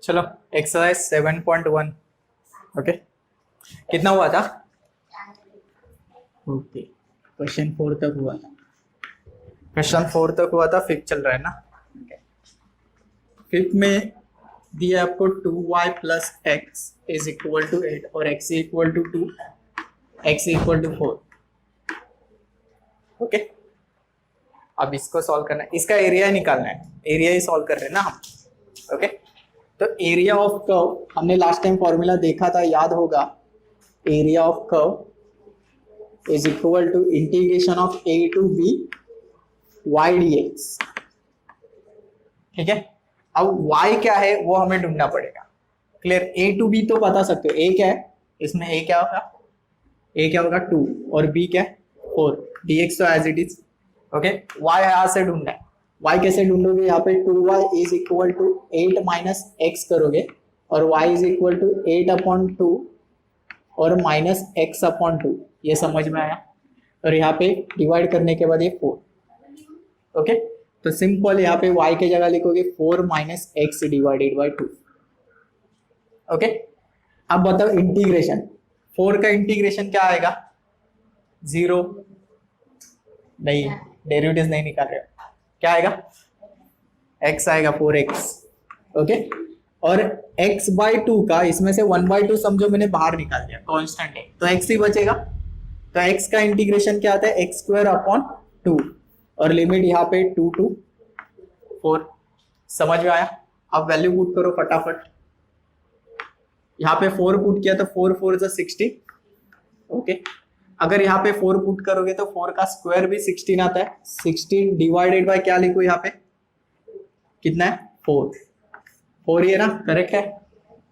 चलो exercise 7.1 okay कितना हुआ था? ओके क्वेश्चन 4 तक हुआ था। क्वेश्चन 4 तक हुआ था, फिफ्थ चल रहा है ना। फिफ्थ में दिया आपको 2y plus x is equal to 8 और x equal to 2 x equal to 4। Okay अब इसको सॉल्व करना है, इसका एरिया निकालना है, एरिया ही सॉल्व कर रहे हैं ना हम। ओके तो एरिया ऑफ कर्व हमने लास्ट टाइम फॉर्मूला देखा था, याद होगा। Area of curve is equal to integration of a to b y dx। ठीक है, अब y क्या है वो हमें ढूंढना पड़ेगा। क्लियर, a टू b तो बता सकते हो। a क्या है, इसमें a क्या होगा, a क्या होगा 2 और b क्या है 4, dx तो as it is. Okay y यहां से ढूंढना है। y कैसे ढूंढोगे, यहाँ पे 2y is equal to 8 minus x करोगे और y is equal to 8 upon 2 और माइनस एक्स अपॉन 2। ये समझ में आया। और यहाँ पे डिवाइड करने के बाद ये 4। ओके तो सिंपल यहाँ पे y के जगह लिखोगे 4 minus x divided by 2। Okay अब बताओ इंटीग्रेशन, 4 का इंटीग्रेशन क्या आएगा, 0 नहीं, डेरिवेटिव नहीं निकाल रहे हो, क्या आएगा x आएगा 4x। ओके और x बाई 2 का इसमें से 1/2 समझो मैंने बाहर निकाल दिया, कांस्टेंट है तो x ही बचेगा। तो x का इंटीग्रेशन क्या आता है, एक्स स्क्वायर अपॉन 2 और लिमिट यहाँ पे 2 to 4। समझ में आया। अब वैल्यू पुट करो फटाफट। यहाँ पे 4 पुट किया तो 4 4 is 60। ओके अगर यहाँ पे 4 पुट करोगे तो 4 का स्क्वायर भी 16 आता है। 16 डिवाइडेड बाय क्या लिखो यहाँ पे, कितना है 4 ये ना, करेक्ट है।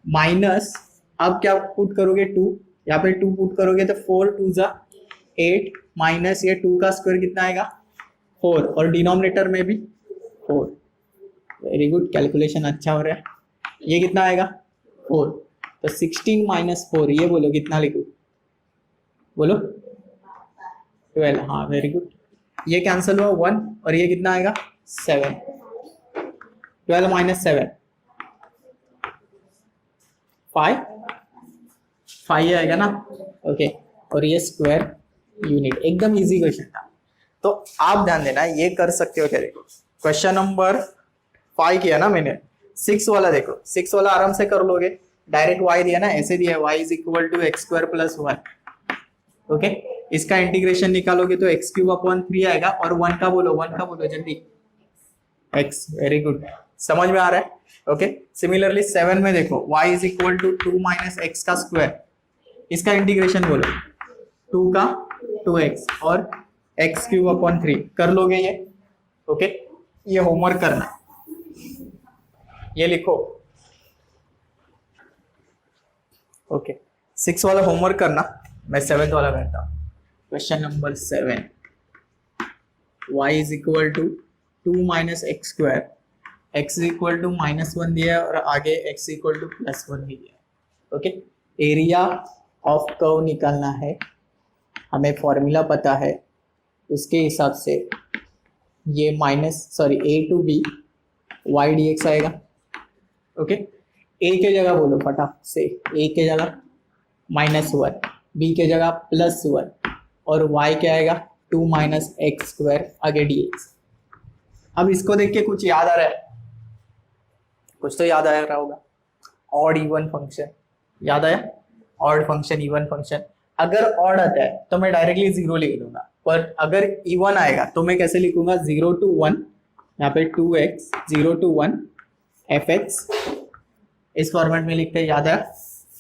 माइनस अब क्या पुट करोगे 2, यहाँ पे 2 पुट करोगे तो 4 2 जा 8 माइनस ये 2 का स्क्वायर कितना आएगा 4 और डिनोमिनेटर में भी 4। वेरी गुड, कैलकुलेशन अच्छा हो रहा है। ये कितना आएगा 4, तो 16 माइनस 4 ये बोलो कितना लिखो, बोलो 12। हाँ वेरी गुड, ये कैंसिल हुआ 1 और ये कितना आएगा 7। 12 माइनस 7 5 आएगा ना। ओके और ये स्क्वायर यूनिट, एकदम इजी क्वेश्चन था। तो आप ध्यान देना, ये कर सकते हो क्या। देखो क्वेश्चन नंबर 5 किया ना मैंने, 6 वाला देखो, 6 वाला आराम से कर लोगे। डायरेक्ट y दिया ना, ऐसे दिया y is equal to x square plus 1। Okay इसका इंटीग्रेशन निकालोगे तो एक्स क्यूब अपॉन 3 आएगा और 1 का बोलो, 1 का बोलो जल्दी, x। वेरी गुड, समझ में आ रहा है। ओके सिमिलरली 7 में देखो y is equal to 2 minus x का स्क्वायर, इसका इंटीग्रेशन बोलो 2 का 2x और एक्स क्यूब अपॉन 3 कर लोगे ये। ओके ये होमवर्क करना, ये लिखो। ओके 6 वाला होमवर्क करना, मैं 7th वाला करता हूँ। Question number 7, y is equal to 2 minus x square, x equal to -1 दिया है और आगे x इक्वल टू +1 भी दिया है। ओके एरिया ऑफ कर्व निकालना है, हमें फॉर्मूला पता है, उसके हिसाब से ये a to b y dx आएगा। ओके a के जगह बोलो फटाफट से, a के जगह -1, b के जगह +1 और y क्या आएगा 2 माइनस एक्स स्क्वायर आगे dx। अब इसको देख के कुछ याद आ रहा है, कुछ तो याद आ रहा होगा। ऑड इवन फंक्शन याद आया, ऑड फंक्शन इवन फंक्शन। अगर ऑड आता है तो मैं डायरेक्टली 0 लिख दूंगा, पर अगर इवन आएगा तो मैं कैसे लिखूंगा 0 to 1, यहाँ पे 2x 0 to 1 fx, इस फॉर्मेट में लिखते हैं, याद है।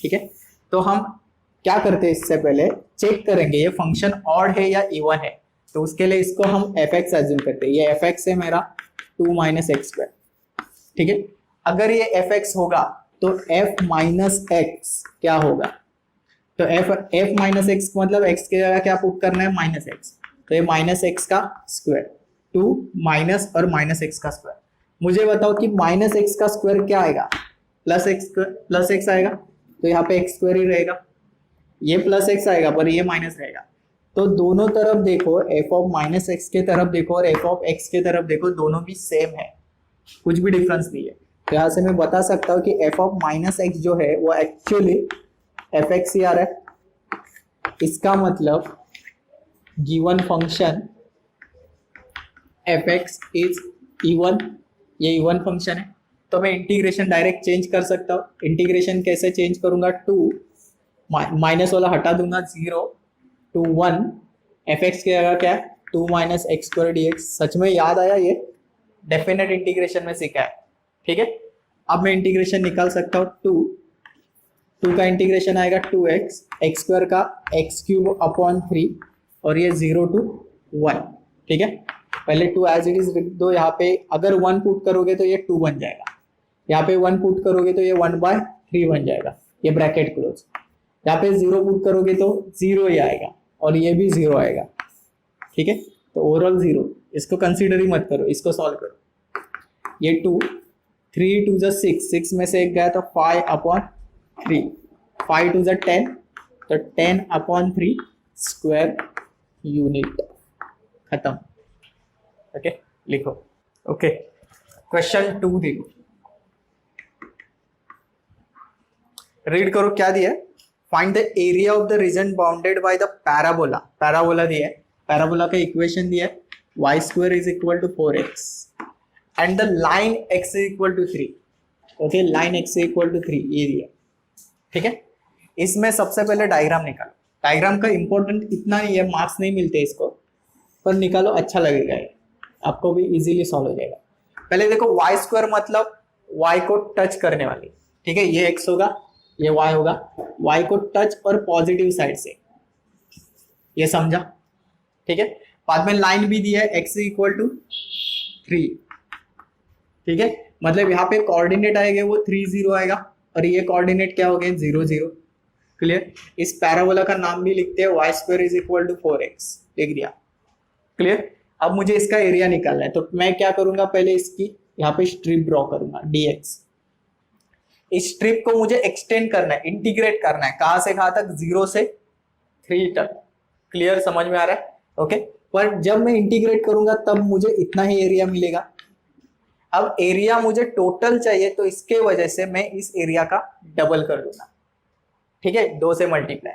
ठीक है तो हम क्या करते हैं, इससे पहले चेक करेंगे ये फंक्शन ऑड है या इवन है, तो उसके लिए इसको हम fx एज्यूम करते हैं। ये fx है मेरा 2 माइनस एक्स स्क्वायर। ठीक है अगर ये fx होगा तो f माइनस एक्स क्या होगा, तो f माइनस एक्स मतलब x के जगह क्या पुट करना है -x, तो ये -x का स्क्वायर 2 माइनस और -x का स्क्वायर। मुझे बताओ कि -x का स्क्वायर क्या आएगा, +x आएगा, तो यहाँ पे x स्क्वायर ही रहेगा, ये +x आएगा पर ये माइनस रहेगा। तो दोनों तरफ देखो, f ऑफ -x के तरफ देखो और f ऑफ x के तरफ देखो, दोनों भी सेम है, कुछ भी डिफरेंस नहीं है। तो यहाँ से मैं बता सकता हूँ कि एफ ऑफ माइनस एक्स जो है वो एक्चुअली एफ एक्स ही आ रहा है। इसका मतलब given function F x is even, ये इवन फंक्शन है। तो मैं इंटीग्रेशन डायरेक्ट चेंज कर सकता हूँ। इंटीग्रेशन कैसे चेंज करूंगा, 2 माइनस वाला हटा दूंगा, 0 to 1 एफ एक्स की जगह क्या है 2 minus x square D X. सच में याद आया, ये डेफिनेट इंटीग्रेशन में सीखा है, ठीक है। अब मैं इंटीग्रेशन निकाल सकता हूँ, 2 का इंटीग्रेशन आएगा 2x, एक्स स्क्वायर का एक्स क्यूब अपॉन 3 और ये 0 to 1, ठीक है। पहले 2 एज इट इज लिख दो। यहाँ पे अगर 1 पुट करोगे तो ये 2 बन जाएगा, यहाँ पे 1 पुट करोगे तो ये 1/3 बन जाएगा, ये ब्रैकेट क्लोज। यहाँ पे 0 पुट करोगे तो 0 ही आएगा और ये भी 0 आएगा, ठीक है। तो ओवरऑल 0, इसको कंसीडर ही मत करो, इसको सॉल्व करो। ये 2, 3 2 जा 6 में से एक गया तो 5/3, 5 2 जा 10 तो 10/3 स्क्वायर यूनिट, खत्म। ओके लिखो। ओके क्वेश्चन 2 देखो, रीड करो क्या दिया है। Find the area of the region bounded by the parabola. Parabola दिया है, पैराबोला का इक्वेशन दिया है y² is equal to 4x and the line x is equal to 3। Okay line x is equal to 3 ये दिया, ठीक है। इसमें सबसे पहले डायग्राम निकालो। डायग्राम का इंपॉर्टेंट इतना नहीं है, मार्क्स नहीं मिलते इसको, पर निकालो, अच्छा लगेगा, ये आपको भी इजीली सॉल्व हो जाएगा। पहले देखो y² मतलब y को टच करने वाली, ठीक है। ये x होगा, ये y होगा, y को टच और पॉजिटिव साइड से, ये समझा, ठीक है। बाद में लाइन भी दी है x इक्वल टू 3, ठीक है। मतलब यहाँ पे कोऑर्डिनेट आएगा वो 3 0 आएगा और ये कोऑर्डिनेट क्या हो गए 0 0। क्लियर। इस पैराबोला का नाम भी लिखते हैं y² is equal to 4x, लिख दिया। क्लियर। अब मुझे इसका एरिया निकालना है, तो मैं क्या करूंगा, पहले इसकी यहाँ पे स्ट्रिप ड्रॉ करूंगा dx। इस स्ट्रिप को मुझे एक्सटेंड करना है, इंटीग्रेट करना है, कहां से कहां तक, 0 से 3 तक। क्लियर, समझ में आ रहा है। ओके पर जब मैं इंटीग्रेट करूंगा तब मुझे इतना ही एरिया मिलेगा। अब एरिया मुझे टोटल चाहिए, तो इसके वजह से मैं इस एरिया का डबल कर दूंगा, ठीक है, 2 से मल्टीप्लाई।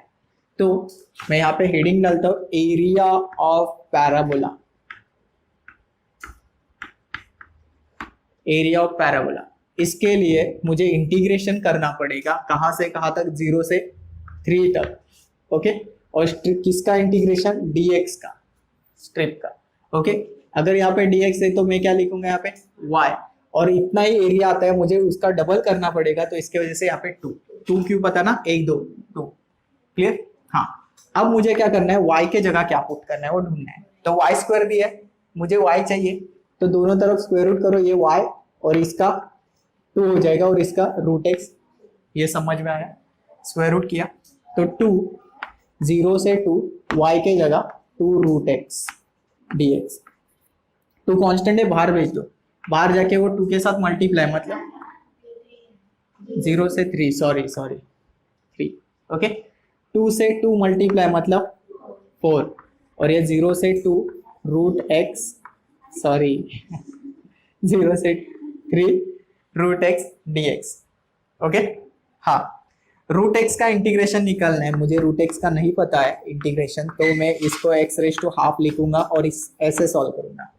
तो मैं यहाँ पे हेडिंग डालता हूं area of parabola, area of parabola. इसके लिए मुझे इंटीग्रेशन करना पड़ेगा, कहां से कहां तक, 0 से 3 तक। ओके और किसका इंटीग्रेशन, dx का, स्ट्रिप का। ओके अगर यहाँ पे dx है तो मैं क्या लिखूंगा यहाँ पे y, और इतना ही एरिया आता है, मुझे उसका डबल करना पड़ेगा, तो इसके वजह से यहाँ पे 2 क्यों पता ना, 1 2 2। क्लियर। हाँ अब मुझे क्या करना है, y के जगह क्या पुट करना है वो ढूंढना है। तो y² भी है, मुझे y चाहिए, तो दोनों तरफ स्क्वायर रूट करो, ये y और इसका 2 हो जाएगा और इसका √x, ये समझ में आया। स्क्वायर रूट किया तो 2, 0 से 2, y के जगह 2√x dx। 2 कांस्टेंट है, बाहर भेज दो, बाहर जाके वो 2 के साथ मल्टीप्लाई, मतलब 0 से 3, सॉरी 3। ओके 2 से 2 मल्टीप्लाई मतलब 4 और ये 0 से 2 √x, सॉरी 0 से 3 √x dx। ओके हाँ √x का इंटीग्रेशन निकालना है, मुझे √x का नहीं पता है इंटीग्रेशन, तो मैं इसको x⁻½ लिखूंगा और इस ऐसे सॉल्व करूंगा,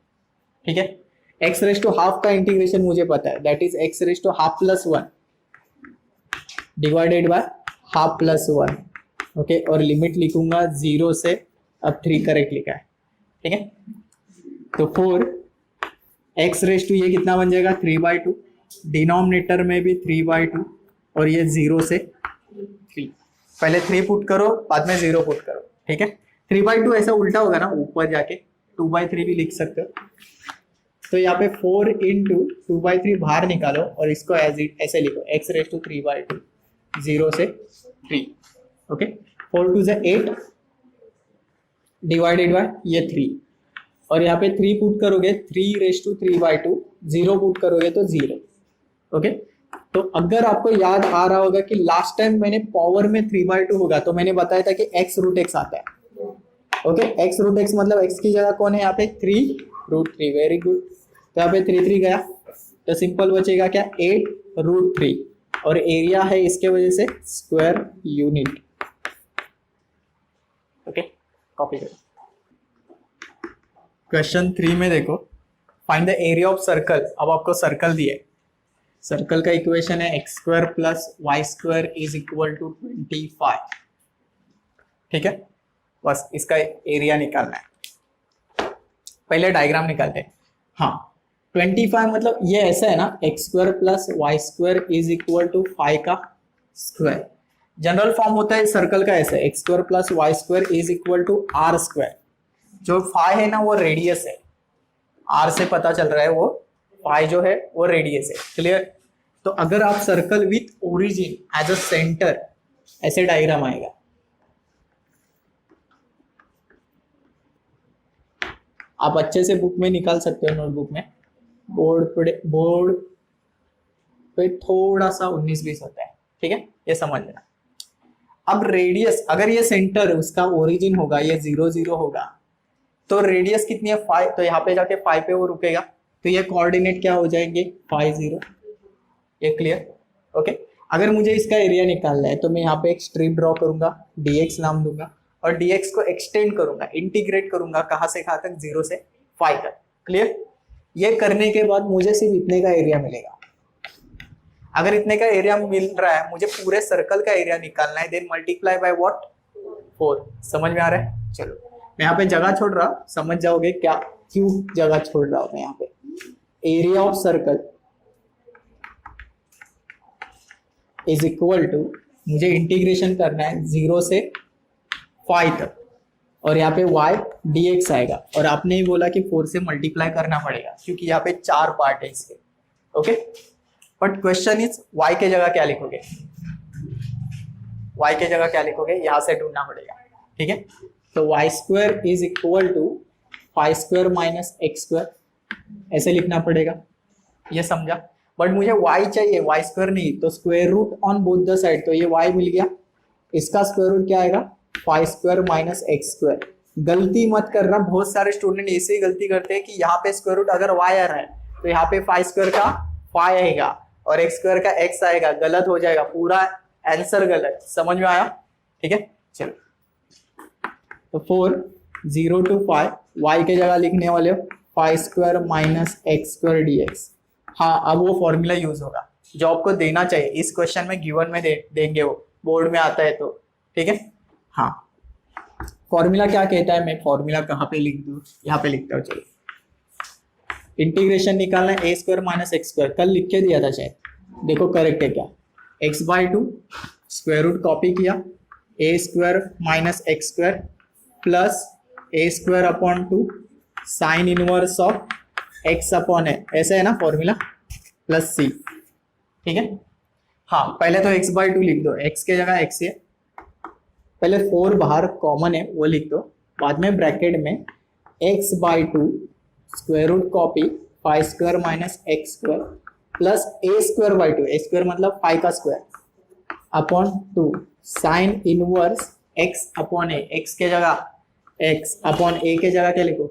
ठीक है। x⁻½ का इंटीग्रेशन मुझे पता है, that is x⁻½ + 1 divided by ½ + 1। Okay और लिमिट लिखूंगा 0 से, अब 3 करेक्ट लिखा है, ठीक है। तो 4 x⁻² ये कितना बन जाएगा 3/2, डिनोमिनेटर में भी 3/2 और ये 0 से 3। पहले 3 पुट करो, बाद में 0 पुट करो, ठीक है। 3/2 ऐसा उल्टा होगा ना, ऊपर जाके 2/3 भी लिख सकते हो। तो यहाँ पे 4 × 2/3 बाहर निकालो और इसको एज इट ऐसे लिखो x⁻³ 0 से 3। ओके 4 2 = 8 डिवाइडेड बाय ये 3 और यहाँ पे 3 पुट करोगे 3⁻³ 0 पुट करोगे तो 0। ओके तो अगर आपको याद आ रहा होगा कि लास्ट टाइम मैंने पावर में 3/2 होगा तो मैंने बताया था कि x√x आता है। ओके x√x मतलब x की जगह कौन है यहाँ पे 3√3, वेरी गुड। तो यहाँ पे 3 3 गया तो सिंपल बचेगा क्या, 8√3, और एरिया है इसके वजह से स्क्वायर यूनिट। ओके, कॉपी करो। क्वेश्चन 3 में देखो, find the area of circle. अब आपको सर्कल दिए, सर्कल का इक्वेशन है x² + y² = 25। ठीक है, बस इसका एरिया निकालना है। पहले डायग्राम निकालते हैं। हाँ, 25 मतलब ये ऐसा है ना, x² + y² = 5 का स्क्वायर। जनरल फॉर्म होता है सर्कल का ऐसा, x² + y² = r²। जो फाई है ना वो रेडियस है, r से पता चल रहा है वो फाई जो है वो रेडियस है। क्लियर? तो अगर आप circle with origin as a centre, ऐसे डायग्राम आएगा। आप अच्छे से बुक में निकाल सकते हो, नोटबुक में। बोर्ड पे थोड़ा सा 19-20 होता है, ठीक है, ये समझ लेना। अब रेडियस, अगर ये सेंटर उसका ओरिजिन होगा, ये 0 0 होगा, तो रेडियस कितनी है 5, तो यहाँ पे जाके 5 पे वो रुकेगा, तो ये कोऑर्डिनेट क्या हो जाएंगे 5 0। ये क्लियर? ओके। अगर मुझे इसका एरिया निकालना है तो मैं यहाँ पे एक स्ट्रिप ड्रॉ करूंगा, dx नाम दूंगा, और dx को एक्सटेंड करूंगा, इंटीग्रेट करूंगा, कहाँ से कहाँ तक, 0 से 5 तक। क्लियर? ये करने के बाद मुझे सिर्फ इतने का एरिया मिलेगा। अगर इतने का एरिया मिल रहा है, मुझे पूरे सर्कल का एरिया निकालना है, देन मल्टीप्लाई बाय व्हाट, 4। समझ में आ रहा है? चलो, मैं यहाँ पे जगह छोड़ रहा हूँ, समझ जाओगे क्या क्यों जगह छोड़ रहा हूँ मैं यहाँ पे। Area of circle is equal to, मुझे इंटीग्रेशन करना है 0 से 5 तक, और यहाँ पे y dx आएगा, और आपने ही बोला कि 4 से मल्टीप्लाई करना पड़ेगा क्योंकि यहाँ पे 4 पार्ट है इसके। Okay, but question is y के जगह क्या लिखोगे, y के जगह क्या लिखोगे, यहाँ से ढूंढना पड़ेगा। ठीक है, तो y² = 5² - x², ऐसे लिखना पड़ेगा। ये समझा? बट मुझे y चाहिए, y² नहीं, तो square root on both the side, तो ये y मिल गया, इसका स्क्वायर रूट क्या आएगा 5² - x²। गलती मत करना, बहुत सारे स्टूडेंट ऐसे ही गलती करते हैं कि यहाँ पे स्क्वायर रूट अगर y आ रहा है तो यहाँ पे 5² का 5 आएगा और x² का x आएगा, गलत हो जाएगा, पूरा आंसर गलत। समझ में आया? ठीक है, चलो, तो 4 0 to 5, y के जगह लिखने वाले हो 5² - x² dx। हाँ, अब वो फॉर्मूला यूज होगा जो आपको देना चाहिए, इस क्वेश्चन में गिवन में देंगे, वो बोर्ड में आता है तो। ठीक है, हाँ, फॉर्मूला क्या कहता है, मैं फॉर्मूला कहाँ पे लिख दूँ, यहाँ पे लिखता हूँ। चलिए, इंटीग्रेशन निकालना है a² - x², कल लिख के दिया था शायद, देखो करेक्ट है क्या, x/2 स्क्वायर रूट कॉपी किया, a² - x² plus a²/2 sign inverse of x/a, ऐसा है ना फॉर्मूला, प्लस c। ठीक है, हाँ, पहले तो x/2 लिख दो, x के जगह x है, पहले 4 बाहर कॉमन है वो लिख दो, बाद में ब्रैकेट में x/2 square root copy 5² - x² plus a²/2, a² मतलब 5 का square, upon 2 sine inverse x/a, x के जगह x, अपॉन a के जगह क्या लिखो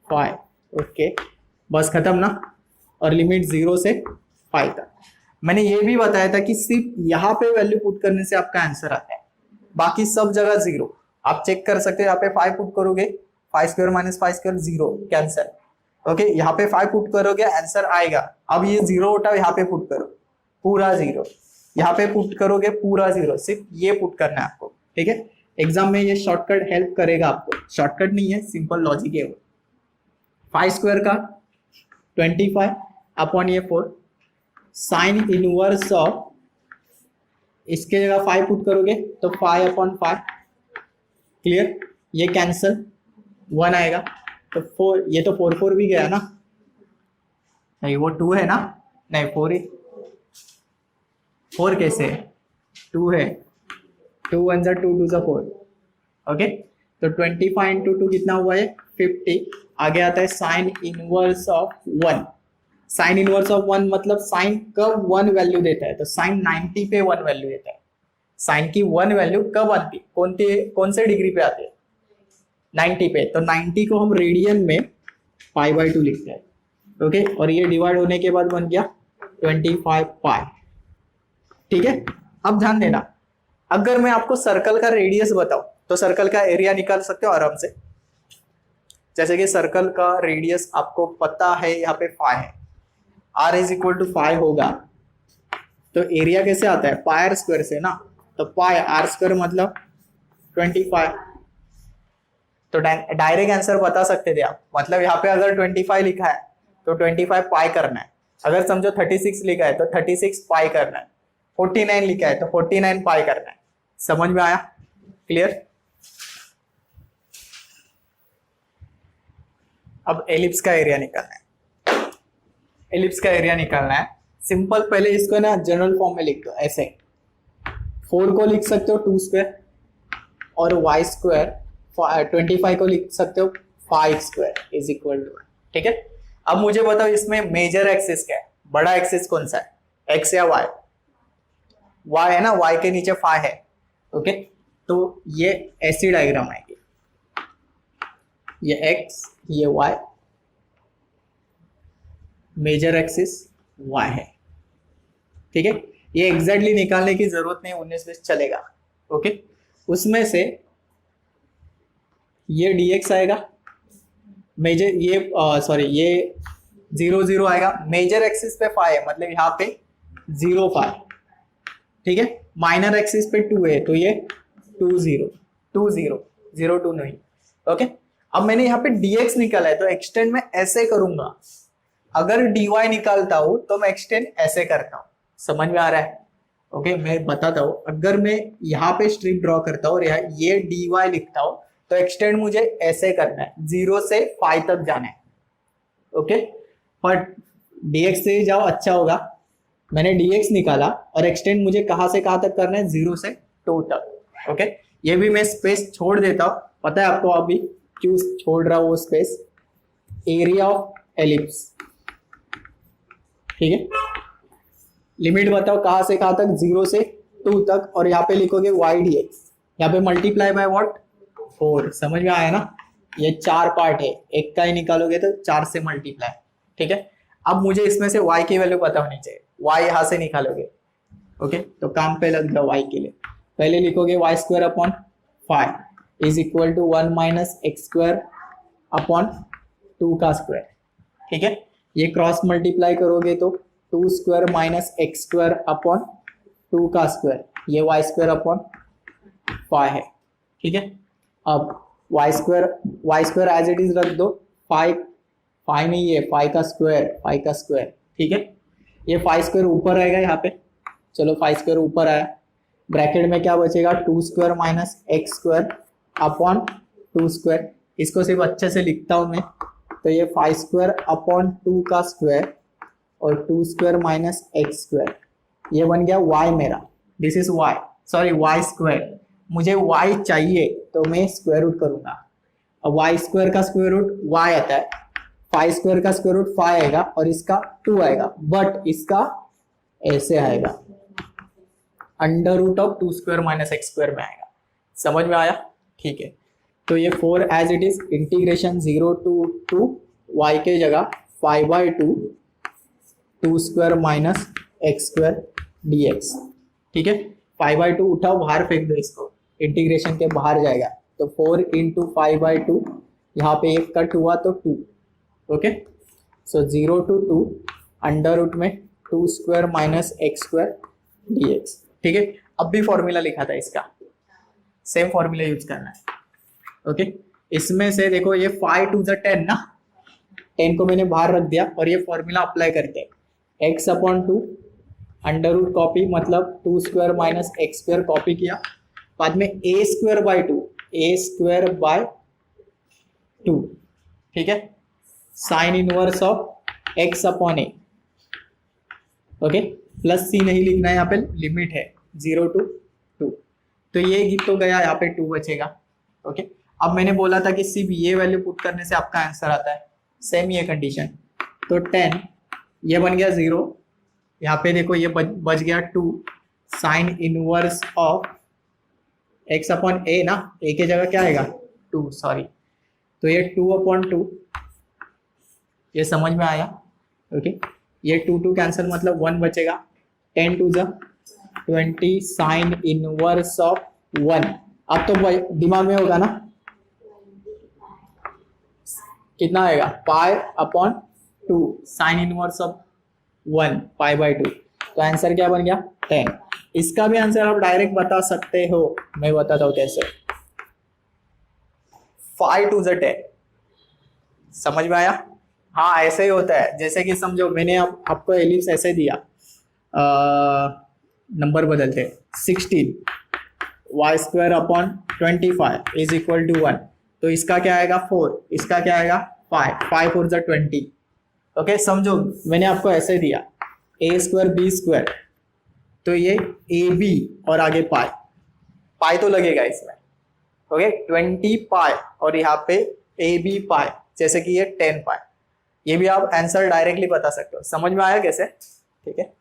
5। ओके, बस खत्म ना, और लिमिट 0 से 5 तक। मैंने ये भी बताया था कि सिर्फ यहाँ पे वैल्यू पुट करने से आपका आंसर आता है, बाकी सब जगह 0। आप चेक कर सकते हो, यहाँ पे 5 पुट करोगे, 5² - 5² 0 कैंसर। ओके, यहाँ पे 5 पुट करोगे, आंसर आएगा। अब ये 0 उठाओ, यहाँ पे पुट करो, पूरा 0, यहाँ पे पुट करोगे पूरा 0, सिर्फ ये पुट करना है आपको। ठीक है, एग्जाम में ये शॉर्टकट हेल्प करेगा आपको, शॉर्टकट नहीं है, सिंपल लॉजिक है वो। 5² का 25 अपॉन ये 4 साइन इनवर्स ऑफ, इसके जगह 5 पुट करोगे तो 5/5। क्लियर? ये कैंसल, 1 आएगा, तो 4, ये तो 4 भी गया ना, नहीं वो 2 है ना, नहीं 4 ही, 4 कैसे है, 2 है, 2 1 जा 2 2 जा 4। ओके, तो 25 × 2 कितना हुआ है 50। आगे आता है sine inverse of 1। Sign inverse of 1 मतलब साइन कब 1 वैल्यू देता है, तो साइन 90 पे 1 वैल्यू देता है। साइन की 1 वैल्यू कब आती है, कौन से डिग्री पे आती है 90 पे, तो 90 को हम रेडियन में π/2 लिखते हैं। ओके, और ये डिवाइड होने के बाद बन गया 25 पाई। ठीक है, अब ध्यान देना, अगर मैं आपको सर्कल का रेडियस बताऊं तो सर्कल का एरिया निकाल सकते हो आराम से। जैसे कि सर्कल का रेडियस आपको पता है यहाँ पे 5 है, r इज इक्वल टू 5 होगा, तो एरिया कैसे आता है, पाई आर स्क्वायर से ना, तो पाई आर स्क्वायर मतलब 25। तो डायरेक्ट आंसर बता सकते थे आप, मतलब यहाँ पे अगर 25 लिखा है तो 25 पाई करना है, अगर समझो 36 लिखा है तो 36 पाई करना है, 49 लिखा है तो 49 पाई करना है। समझ में आया? क्लियर? अब एलिप्स का एरिया निकालना है। एलिप्स का एरिया निकालना है सिंपल, पहले इसको ना जनरल फॉर्म में लिख दो ऐसे, 4 को लिख सकते हो 2 स्क्वायर और y स्क्वायर 25 को लिख सकते हो 5 स्क्वायर इज इक्वल टू। ठीक है, अब मुझे बताओ इसमें मेजर एक्सिस क्या है, बड़ा एक्सिस कौन सा है, x या y? y है ना, y के नीचे 5 है। ओके, तो ये ऐसी डायग्राम आएगी, ये x ये y, मेजर एक्सिस y है। ठीक है, ये एग्जैक्टली निकालने की जरूरत नहीं, 19-20 चलेगा। ओके, उसमें से ये dx आएगा, मेजर ये सॉरी ये 0 0 आएगा, मेजर एक्सिस पे 5 है मतलब यहाँ पे 0 5। ठीक है, माइनर एक्सिस पे 2 है तो ये 2 0 2 0 0 2 नहीं। ओके, अब मैंने यहाँ पे dx निकाला है तो एक्सटेंड में ऐसे करूंगा, अगर dy निकालता हूं तो मैं एक्सटेंड ऐसे करता हूं। समझ में आ रहा है? ओके, मैं बताता हूं, अगर मैं यहाँ पे स्ट्रिप ड्रॉ करता हूँ और ये dy लिखता हूं तो एक्सटेंड मुझे ऐसे करना है, 0 से 5 तक जाना है। ओके, पर dx से जाओ अच्छा होगा, मैंने dx निकाला और एक्सटेंड मुझे कहां से कहां तक करना है, 0 से 2 तक। ओके, ये भी मैं स्पेस छोड़ देता हूं, पता है आपको अभी क्यों छोड़ रहा हूं वो स्पेस, एरिया ऑफ एलिप्स। ठीक है, लिमिट बताओ कहां से कहां तक, 0 से 2 तक, और यहाँ पे लिखोगे y dx, यहाँ पे मल्टीप्लाई बाय व्हाट, 4। समझ में आया ना, ये 4 पार्ट है, एक का ही निकालोगे तो 4 से मल्टीप्लाई। ठीक है, अब मुझे इसमें से y की वैल्यू पता होनी चाहिए, y यहाँ से निकालोगे। ओके, तो काम पे लग जाओ y के लिए, पहले लिखोगे y square upon 5 is equal to 1 minus x square upon 2 का स्क्वायर। ठीक है, ये क्रॉस मल्टीप्लाई करोगे तो 2 square minus x square upon 2 का स्क्वायर, ये y स्क्वायर अपॉन 5 है। ठीक है, अब y square as it is रख दो, 5 नहीं है 5 का स्क्वायर। ठीक है, ये 5 स्क्वायर ऊपर आएगा यहाँ पे, चलो 5 स्क्वायर ऊपर आया, ब्रैकेट में क्या बचेगा, 2 square minus x square upon 2 square. इसको सिर्फ अच्छे से लिखता हूं मैं, तो ये 5 स्क्वायर अपॉन 2 का स्क्वायर और 2 स्क्वायर माइनस एक्स स्क्वायर, ये बन गया y मेरा, this is y, sorry y square. मुझे y चाहिए तो मैं स्क्वायर रूट करूंगा, अब y स्क्वायर का स्क्वायर रूट y आता है, 5 स्क्वायर का स्क्वायर रूट 5 आएगा और इसका 2 आएगा, बट इसका ऐसे आएगा, under root of 2 square minus x square में आएगा। समझ में आया? ठीक है, तो ये 4 as it is integration 0 to y के जगह 5/2 2 square minus x square dx। ठीक है, 5/2 उठाओ बाहर फेंक दो, इसको इंटीग्रेशन के बाहर जाएगा, तो 4 इंटू 5/2, यहाँ पे एक कट हुआ तो 2। Okay, so 0 to 2 under root में 2 square minus x square dx। ठीक है, अब भी फॉर्मूला लिखा था इसका, सेम फॉर्मूला यूज करना है। ओके, इसमें से देखो ये 5 to the 10 ना, 10 को मैंने बाहर रख दिया और ये फॉर्मूला अप्लाई करते हैं, x upon 2 under root copy, मतलब 2 square minus x square copy किया, बाद में a स्क्वायर बाय 2। ठीक है, sine inverse of x upon a। Okay, plus c नहीं लिखना है, यहाँ पे लिमिट है 0 to 2, तो ये तो गया, यहाँ पे 2 बचेगा। ओके, अब मैंने बोला था कि सिर्फ ये वैल्यू पुट करने से आपका आंसर आता है, सेम ये कंडीशन, तो 10 ये बन गया 0, यहाँ पे देखो ये बच गया 2 sign inverse of x upon a ना, a के जगह क्या आएगा 2, सॉरी, तो ये 2/2, ये समझ में आया? ओके ये 2 कैंसिल मतलब 1 बचेगा 10 टू ज 20 साइन इनवर्स ऑफ 1 अब तो दिमाग में होगा ना कितना आएगा pi upon 2 sign inverse of 1 pi by 2 तो आंसर क्या बन गया 10 इसका भी आंसर आप डायरेक्ट बता सकते हो मैं बताता हूं कैसे 5 टू ज 10 समझ में आया हाँ ऐसे ही होता है जैसे कि समझो मैंने आपको एलिप्स ऐसे दिया नंबर बदलते 16 y square upon 25 is equal to 1 तो इसका क्या आएगा 4 इसका क्या आएगा 5 4 ज 20 ओके समझो मैंने आपको ऐसे दिया ए स्क्वायर बी स्क्वायर तो ये ए बी और आगे पाई तो लगेगा इसमें ओके 20 पाई और यहाँ पे ए बी पाई जैसे कि ये 10 पाई ये भी आप आंसर डायरेक्टली बता सकते हो समझ में आया कैसे ठीक है